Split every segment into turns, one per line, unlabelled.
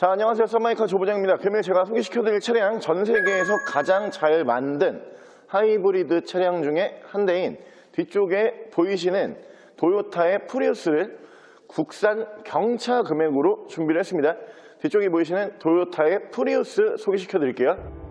자, 안녕하세요. 썬마이카 조부장입니다. 금일 제가 소개시켜드릴 차량, 전 세계에서 가장 잘 만든 하이브리드 차량 중에 한 대인 뒤쪽에 보이시는 도요타의 프리우스를 국산 경차 금액으로 준비를 했습니다. 뒤쪽에 보이시는 도요타의 프리우스 소개시켜드릴게요.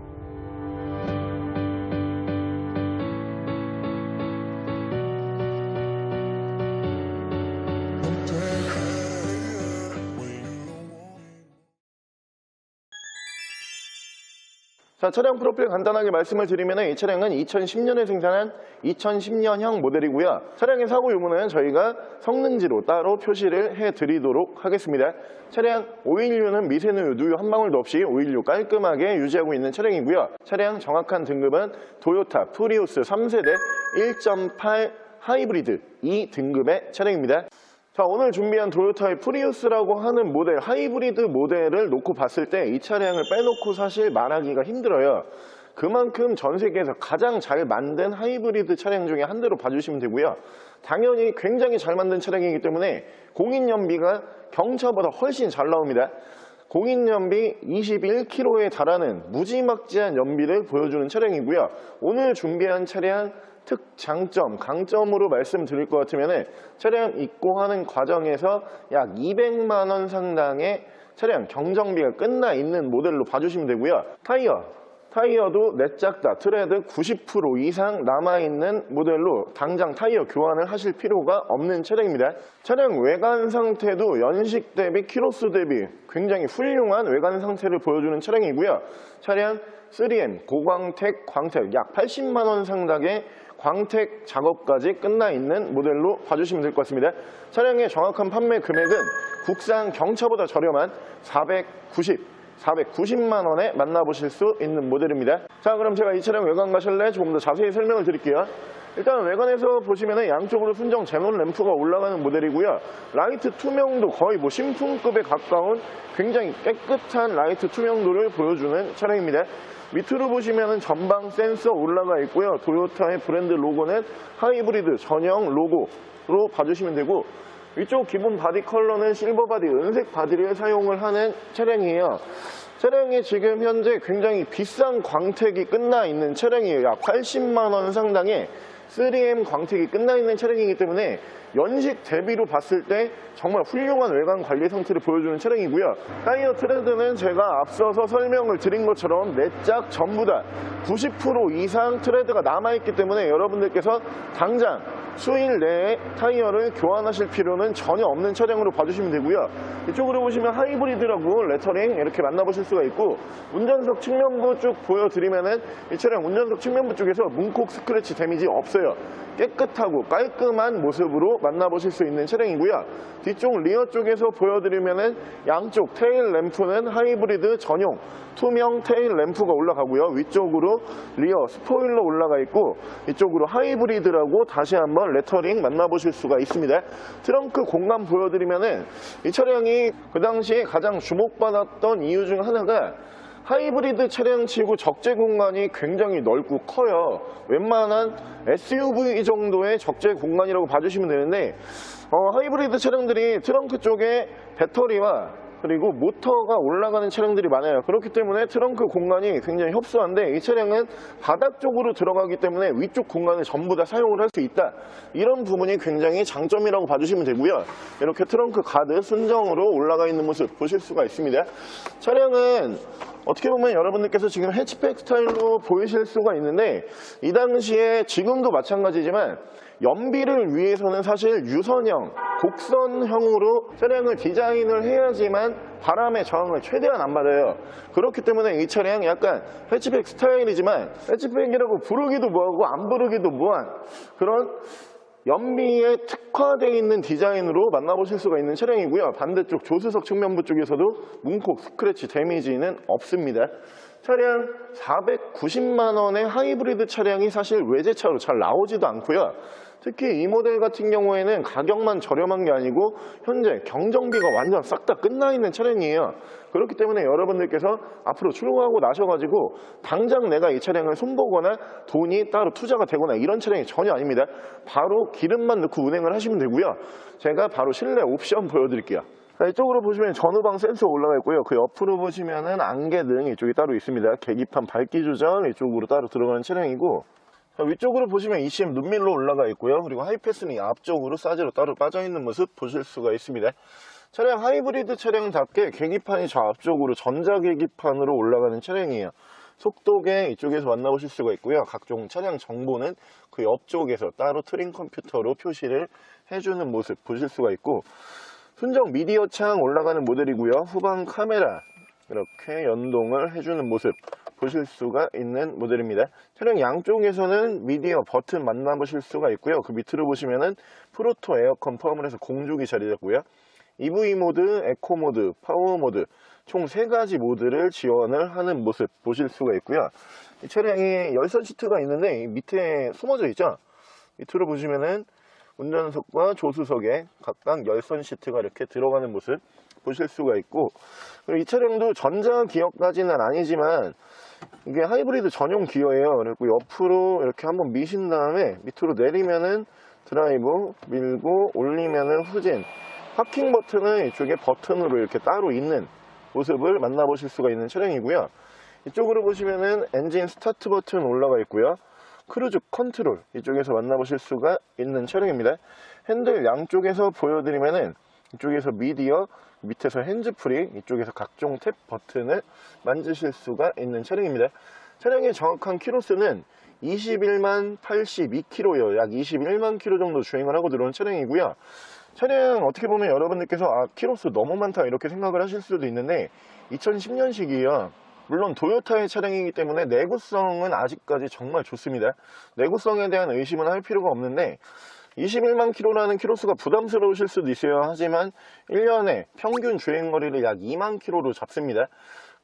자, 차량 프로필 간단하게 말씀을 드리면 이 차량은 2010년에 생산한 2010년형 모델이고요. 차량의 사고 유무는 저희가 성능지로 따로 표시를 해드리도록 하겠습니다. 차량 오일류는 미세누유, 누유 한 방울도 없이 오일류 깔끔하게 유지하고 있는 차량이고요. 차량 정확한 등급은 도요타 프리우스 3세대 1.8 하이브리드 2등급의 차량입니다. 자, 오늘 준비한 도요타의 프리우스라고 하는 모델, 하이브리드 모델을 놓고 봤을 때 이 차량을 빼놓고 사실 말하기가 힘들어요. 그만큼 전 세계에서 가장 잘 만든 하이브리드 차량 중에 한 대로 봐주시면 되고요. 당연히 굉장히 잘 만든 차량이기 때문에 공인연비가 경차보다 훨씬 잘 나옵니다. 공인연비 21km에 달하는 무지막지한 연비를 보여주는 차량이고요. 오늘 준비한 차량 특장점, 강점으로 말씀드릴 것 같으면 차량 입고하는 과정에서 약 200만 원 상당의 차량 경정비가 끝나 있는 모델로 봐주시면 되고요. 타이어도 넷짝 다 트레드 90% 이상 남아있는 모델로 당장 타이어 교환을 하실 필요가 없는 차량입니다. 차량 외관 상태도 연식 대비 키로수 대비 굉장히 훌륭한 외관 상태를 보여주는 차량이고요. 차량 3M 고광택 광택 약 80만 원 상당의 광택 작업까지 끝나 있는 모델로 봐주시면 될 것 같습니다. 차량의 정확한 판매 금액은 국산 경차보다 저렴한 490만 원에 만나보실 수 있는 모델입니다. 자, 그럼 제가 이 차량 외관 가실래 조금 더 자세히 설명을 드릴게요. 일단 외관에서 보시면 양쪽으로 순정 제논 램프가 올라가는 모델이고요. 라이트 투명도 거의 신품급에 가까운 굉장히 깨끗한 라이트 투명도를 보여주는 차량입니다. 밑으로 보시면 전방 센서 올라가 있고요. 도요타의 브랜드 로고는 하이브리드 전용 로고로 봐주시면 되고, 위쪽 기본 바디 컬러는 실버 바디, 은색 바디를 사용을 하는 차량이에요. 차량이 지금 현재 굉장히 비싼 광택이 끝나 있는 차량이에요. 약 80만 원 상당의 3M 광택이 끝나 있는 차량이기 때문에 연식 대비로 봤을 때 정말 훌륭한 외관 관리 상태를 보여주는 차량이고요. 타이어 트레드는 제가 앞서서 설명을 드린 것처럼 넷짝 전부 다 90% 이상 트레드가 남아있기 때문에 여러분들께서 당장 수일 내에 타이어를 교환하실 필요는 전혀 없는 차량으로 봐주시면 되고요. 이쪽으로 보시면 하이브리드라고 레터링 이렇게 만나보실 수가 있고, 운전석 측면부 쭉 보여드리면은 이 차량 운전석 측면부 쪽에서 문콕 스크래치 데미지 없어요. 깨끗하고 깔끔한 모습으로 만나보실 수 있는 차량이고요. 뒤쪽 리어 쪽에서 보여드리면은 양쪽 테일 램프는 하이브리드 전용 투명 테일 램프가 올라가고요. 위쪽으로 리어 스포일러 올라가 있고, 이쪽으로 하이브리드라고 다시 한번 레터링 만나보실 수가 있습니다. 트렁크 공간 보여드리면은 이 차량이 그 당시에 가장 주목받았던 이유 중 하나가 하이브리드 차량치고 적재 공간이 굉장히 넓고 커요. 웬만한 SUV 정도의 적재 공간이라고 봐주시면 되는데, 하이브리드 차량들이 트렁크 쪽에 배터리와 그리고 모터가 올라가는 차량들이 많아요. 그렇기 때문에 트렁크 공간이 굉장히 협소한데, 이 차량은 바닥 쪽으로 들어가기 때문에 위쪽 공간을 전부 다 사용을 할 수 있다. 이런 부분이 굉장히 장점이라고 봐주시면 되고요. 이렇게 트렁크 가드 순정으로 올라가 있는 모습 보실 수가 있습니다. 차량은 어떻게 보면 여러분들께서 지금 해치백 스타일로 보이실 수가 있는데, 이 당시에 지금도 마찬가지지만 연비를 위해서는 사실 유선형, 곡선형으로 차량을 디자인을 해야지만 바람의 저항을 최대한 안 받아요. 그렇기 때문에 이 차량 약간 해치백 스타일이지만 해치백이라고 부르기도 뭐하고 안 부르기도 뭐한 그런 연비에 특화되어 있는 디자인으로 만나보실 수가 있는 차량이고요. 반대쪽 조수석 측면부 쪽에서도 문콕 스크래치 데미지는 없습니다. 차량 490만 원의 하이브리드 차량이 사실 외제차로 잘 나오지도 않고요. 특히 이 모델 같은 경우에는 가격만 저렴한 게 아니고 현재 경정비가 완전 싹 다 끝나 있는 차량이에요. 그렇기 때문에 여러분들께서 앞으로 출고하고 나셔가지고 당장 내가 이 차량을 손보거나 돈이 따로 투자가 되거나 이런 차량이 전혀 아닙니다. 바로 기름만 넣고 운행을 하시면 되고요. 제가 바로 실내 옵션 보여드릴게요. 자, 이쪽으로 보시면 전후방 센서 올라가 있고요. 그 옆으로 보시면은 안개등 이쪽이 따로 있습니다. 계기판 밝기 조절 이쪽으로 따로 들어가는 차량이고, 자, 위쪽으로 보시면 ECM 눈밀로 올라가 있고요. 그리고 하이패스는 이 앞쪽으로 사지로 따로 빠져있는 모습 보실 수가 있습니다. 차량 하이브리드 차량답게 계기판이 저 앞쪽으로 전자계기판으로 올라가는 차량이에요. 속도계 이쪽에서 만나보실 수가 있고요. 각종 차량 정보는 그 옆쪽에서 따로 트림 컴퓨터로 표시를 해주는 모습 보실 수가 있고, 순정 미디어 창 올라가는 모델이고요. 후방 카메라 이렇게 연동을 해주는 모습 보실 수가 있는 모델입니다. 차량 양쪽에서는 미디어 버튼 만나보실 수가 있고요. 그 밑으로 보시면은 프로토 에어컨 포함을 해서 공조기 자리였고요. EV 모드, 에코 모드, 파워 모드 총 3가지 모드를 지원을 하는 모습 보실 수가 있고요. 이 차량에 열선 시트가 있는데 밑에 숨어져 있죠. 밑으로 보시면은 운전석과 조수석에 각각 열선 시트가 이렇게 들어가는 모습 보실 수가 있고, 그리고 이 차량도 전자 기어까지는 아니지만 이게 하이브리드 전용 기어예요. 그리고 옆으로 이렇게 한번 미신 다음에 밑으로 내리면은 드라이브, 밀고 올리면은 후진, 파킹 버튼은 이쪽에 버튼으로 이렇게 따로 있는 모습을 만나보실 수가 있는 차량이고요. 이쪽으로 보시면은 엔진 스타트 버튼 올라가 있고요. 크루즈 컨트롤 이쪽에서 만나보실 수가 있는 차량입니다. 핸들 양쪽에서 보여드리면은 이쪽에서 미디어, 밑에서 핸즈프리, 이쪽에서 각종 탭 버튼을 만지실 수가 있는 차량입니다. 차량의 정확한 키로수는 21만 82km예요. 약 21만 km 정도 주행을 하고 들어온 차량이고요. 차량 어떻게 보면 여러분들께서 키로수 너무 많다 이렇게 생각을 하실 수도 있는데 2010년식이에요. 물론 도요타의 차량이기 때문에 내구성은 아직까지 정말 좋습니다. 내구성에 대한 의심은 할 필요가 없는데 21만 km라는 키로수가 부담스러우실 수도 있어요. 하지만 1년에 평균 주행거리를 약 2만 km로 잡습니다.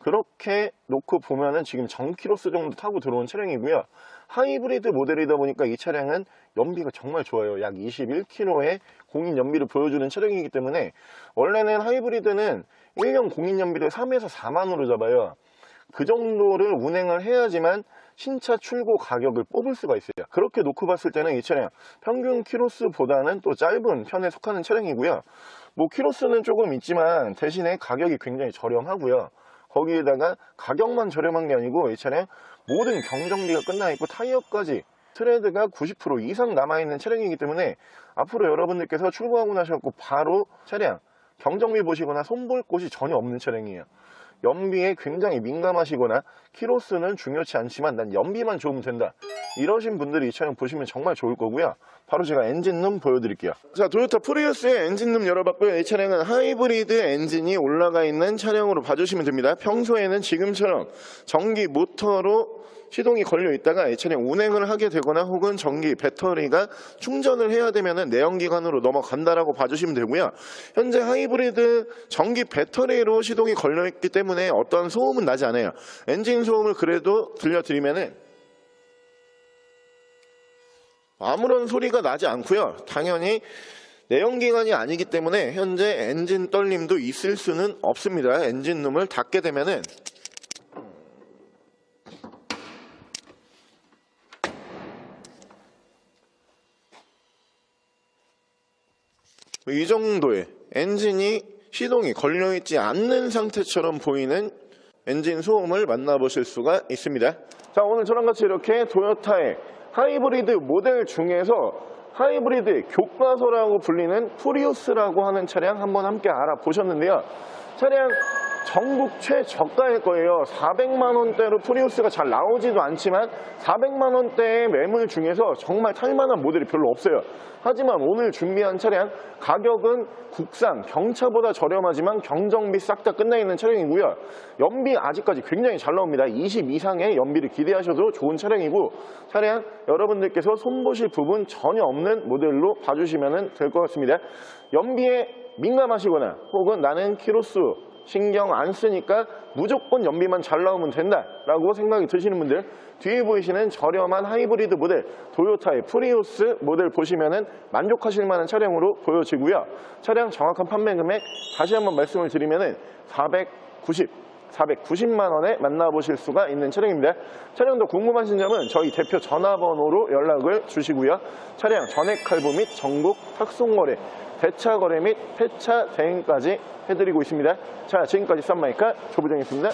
그렇게 놓고 보면은 지금 전 키로수 정도 타고 들어온 차량이고요. 하이브리드 모델이다 보니까 이 차량은 연비가 정말 좋아요. 약 21km의 공인 연비를 보여주는 차량이기 때문에 원래는 하이브리드는 1년 공인 연비를 3에서 4만으로 잡아요. 그 정도를 운행을 해야지만 신차 출고 가격을 뽑을 수가 있어요. 그렇게 놓고 봤을 때는 이 차량 평균 키로수보다는 또 짧은 편에 속하는 차량이고요. 뭐 키로수는 조금 있지만 대신에 가격이 굉장히 저렴하고요. 거기에다가 가격만 저렴한 게 아니고 이 차량 모든 경정비가 끝나 있고 타이어까지 트레드가 90% 이상 남아있는 차량이기 때문에 앞으로 여러분들께서 출고하고 나셔서 바로 차량 경정비 보시거나 손볼 곳이 전혀 없는 차량이에요. 연비에 굉장히 민감하시거나 키로수는 중요치 않지만 난 연비만 좋으면 된다 이러신 분들이 이 차량 보시면 정말 좋을 거고요. 바로 제가 엔진룸 보여드릴게요. 자, 도요타 프리우스의 엔진룸 열어봤고요. 이 차량은 하이브리드 엔진이 올라가 있는 차량으로 봐주시면 됩니다. 평소에는 지금처럼 전기 모터로 시동이 걸려 있다가 이 차량 운행을 하게 되거나 혹은 전기 배터리가 충전을 해야 되면 내연기관으로 넘어간다라고 봐주시면 되고요. 현재 하이브리드 전기 배터리로 시동이 걸려 있기 때문에 어떤 소음은 나지 않아요. 엔진 소음을 그래도 들려드리면은 아무런 소리가 나지 않고요. 당연히 내연기관이 아니기 때문에 현재 엔진 떨림도 있을 수는 없습니다. 엔진룸을 닫게 되면은 이 정도의 엔진이 시동이 걸려있지 않는 상태처럼 보이는 엔진 소음을 만나보실 수가 있습니다. 자, 오늘 저랑 같이 이렇게 도요타의 하이브리드 모델 중에서 하이브리드 교과서라고 불리는 프리우스라고 하는 차량 한번 함께 알아보셨는데요. 차량 전국 최저가일 거예요. 400만원대로 프리우스가 잘 나오지도 않지만 400만원대의 매물 중에서 정말 탈만한 모델이 별로 없어요. 하지만 오늘 준비한 차량 가격은 국산 경차보다 저렴하지만 경정비 싹 다 끝나 있는 차량이고요. 연비 아직까지 굉장히 잘 나옵니다. 20 이상의 연비를 기대하셔도 좋은 차량이고, 차량 여러분들께서 손보실 부분 전혀 없는 모델로 봐주시면 될 것 같습니다. 연비에 민감하시거나 혹은 나는 키로수 신경 안 쓰니까 무조건 연비만 잘 나오면 된다라고 생각이 드시는 분들, 뒤에 보이시는 저렴한 하이브리드 모델 도요타의 프리우스 모델 보시면은 만족하실 만한 차량으로 보여지고요. 차량 정확한 판매 금액 다시 한번 말씀을 드리면은 490만 원에 만나보실 수가 있는 차량입니다. 차량 더 궁금하신 점은 저희 대표 전화번호로 연락을 주시고요. 차량 전액 할부 및 전국 탁송거래 대차 거래 및 폐차 대행까지 해드리고 있습니다. 자, 지금까지 썬마이카 조부정이었습니다.